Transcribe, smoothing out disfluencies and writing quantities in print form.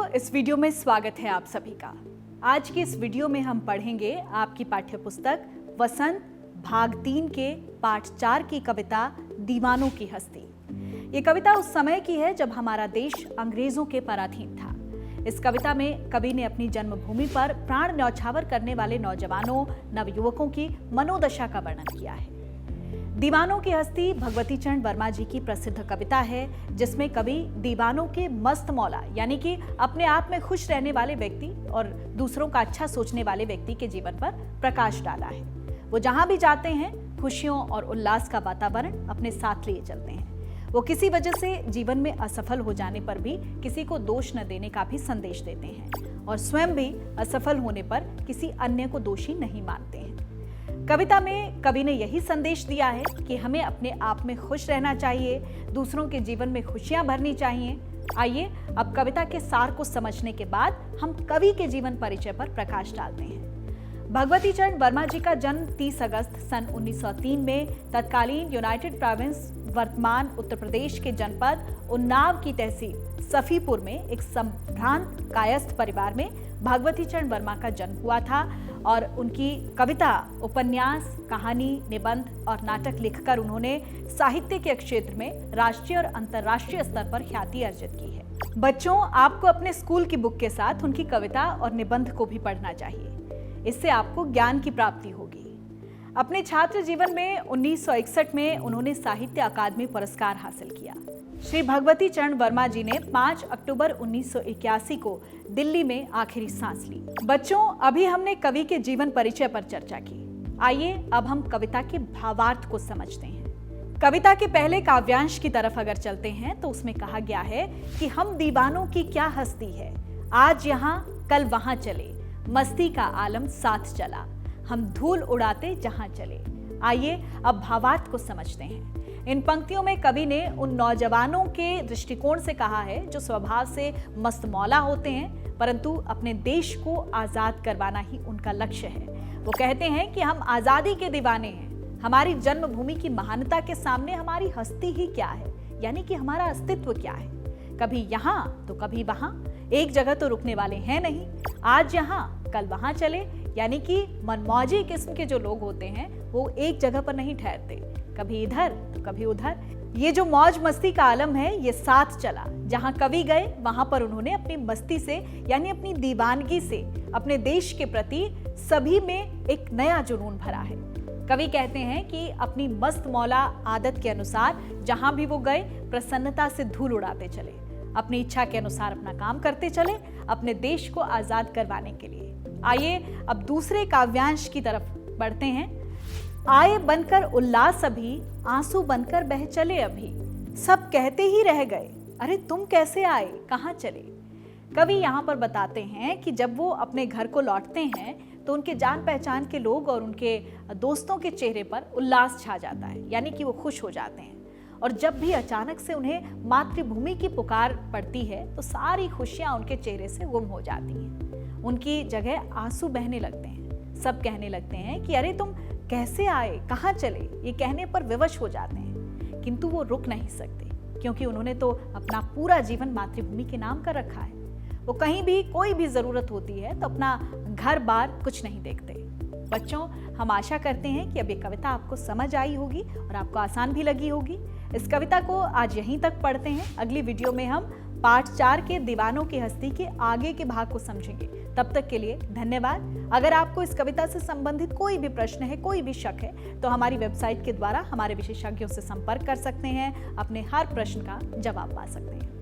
बच्चों, इस वीडियो में स्वागत है आप सभी का। आज की इस वीडियो में हम पढ़ेंगे आपकी पाठ्य पुस्तक वसंत भाग 3 के पाठ 4 की कविता दीवानों की हस्ती। ये कविता उस समय की है जब हमारा देश अंग्रेजों के पराधीन था। इस कविता में कवि ने अपनी जन्मभूमि पर प्राण न्यौछावर करने वाले नौजवानों, नवयुवकों की मनोदशा का वर्णन किया है। दीवानों की हस्ती भगवती चरण वर्मा जी की प्रसिद्ध कविता है, जिसमें कवि दीवानों के मस्त मौला यानी कि अपने आप में खुश रहने वाले व्यक्ति और दूसरों का अच्छा सोचने वाले व्यक्ति के जीवन पर प्रकाश डाला है। वो जहां भी जाते हैं खुशियों और उल्लास का वातावरण अपने साथ लिए चलते हैं। वो किसी वजह से जीवन में असफल हो जाने पर भी किसी को दोष न देने का भी संदेश देते हैं और स्वयं भी असफल होने पर किसी अन्य को दोषी नहीं मानते हैं। कविता में कवि ने यही संदेश दिया है कि हमें अपने आप में खुश रहना चाहिए, दूसरों के जीवन में खुशियां भरनी चाहिए। आइए अब कविता के सार को समझने के बाद हम कवि के जीवन परिचय पर प्रकाश डालते हैं। भगवती चरण वर्मा जी का जन्म 30 अगस्त सन 1903 में तत्कालीन यूनाइटेड प्रोविंस वर्तमान उत्तर प्रदेश के जनपद उन्नाव की तहसील सफीपुर में एक संभ्रांत कायस्थ परिवार में भगवती चरण वर्मा का जन्म हुआ था और उनकी कविता, उपन्यास, कहानी, निबंध और नाटक लिखकर उन्होंने साहित्य के क्षेत्र में राष्ट्रीय और अंतर्राष्ट्रीय स्तर पर ख्याति अर्जित की है। बच्चों, आपको अपने स्कूल की बुक के साथ उनकी कविता और निबंध को भी पढ़ना चाहिए। इससे आपको ज्ञान की प्राप्ति होगी। अपने छात्र जीवन में 1961 में उन्होंने साहित्य अकादमी पुरस्कार हासिल किया। श्री भगवती चरण वर्मा जी ने 5 अक्टूबर 1981 को दिल्ली में आखिरी सांस ली। बच्चों, अभी हमने कवि के जीवन परिचय पर चर्चा की। आइए अब हम कविता के भावार्थ को समझते हैं। कविता के पहले काव्यांश की तरफ अगर चलते हैं तो उसमें कहा गया है कि हम दीवानों की क्या हस्ती है, आज यहाँ कल वहां चले, मस्ती का आलम साथ चला, हम धूल उड़ाते जहां चले। आइए अब भावार्थ को समझते हैं। इन पंक्तियों में कवि ने उन नौजवानों के दृष्टिकोण से कहा है जो स्वभाव से मस्तमौला होते हैं, परंतु अपने देश को आजाद करवाना ही उनका लक्ष्य है। वो कहते हैं कि हम आजादी के दीवाने हैं, हमारी जन्मभूमि की महानता के सामने हमारी हस्ती ही क्या है, यानी कि हमारा अस्तित्व क्या है। कभी यहाँ तो कभी वहां, एक जगह तो रुकने वाले हैं नहीं, आज यहाँ कल वहां चले, यानी कि मनमौजी किस्म के जो लोग होते हैं वो एक जगह पर नहीं ठहरते, कभी इधर तो कभी उधर। ये जो मौज मस्ती का आलम है ये साथ चला। जहां कवि गए वहां पर उन्होंने अपनी मस्ती से यानी अपनी दीवानगी से अपने देश के प्रति सभी में एक नया जुनून भरा है। कवि कहते हैं कि अपनी मस्त मौला आदत के अनुसार जहां भी वो गए प्रसन्नता से धूल उड़ाते चले, अपनी इच्छा के अनुसार अपना काम करते चले, अपने देश को आजाद करवाने के लिए। आइए अब दूसरे काव्यांश की तरफ बढ़ते हैं। आए बनकर उल्लास अभी, आंसू बनकर बह चले अभी, सब कहते ही रह गए, अरे तुम कैसे आए, कहाँ चले। कवि यहाँ पर बताते हैं कि जब वो अपने घर को लौटते हैं तो उनके जान पहचान के लोग और उनके दोस्तों के चेहरे पर उल्लास छा जाता है, यानी कि वो खुश हो जाते हैं। और जब भी अचानक से उन्हें मातृभूमि की पुकार पड़ती है तो सारी खुशियां उनके चेहरे से गुम हो जाती हैं। उनकी जगह आंसू बहने लगते हैं। सब कहने लगते हैं कि अरे तुम कैसे आए, कहाँ चले। ये कहने पर विवश हो जाते हैं, किंतु वो रुक नहीं सकते क्योंकि उन्होंने तो अपना पूरा जीवन मातृभूमि के नाम कर रखा है। वो कहीं भी कोई भी जरूरत होती है तो अपना घर बार कुछ नहीं देखते। बच्चों, हम आशा करते हैं कि अब ये कविता आपको समझ आई होगी और आपको आसान भी लगी होगी। इस कविता को आज यहीं तक पढ़ते हैं। अगली वीडियो में हम पाठ 4 के दीवानों की हस्ती के आगे के भाग को समझेंगे। तब तक के लिए धन्यवाद। अगर आपको इस कविता से संबंधित कोई भी प्रश्न है, कोई भी शक है, तो हमारी वेबसाइट के द्वारा हमारे विशेषज्ञों से संपर्क कर सकते हैं, अपने हर प्रश्न का जवाब पा सकते हैं।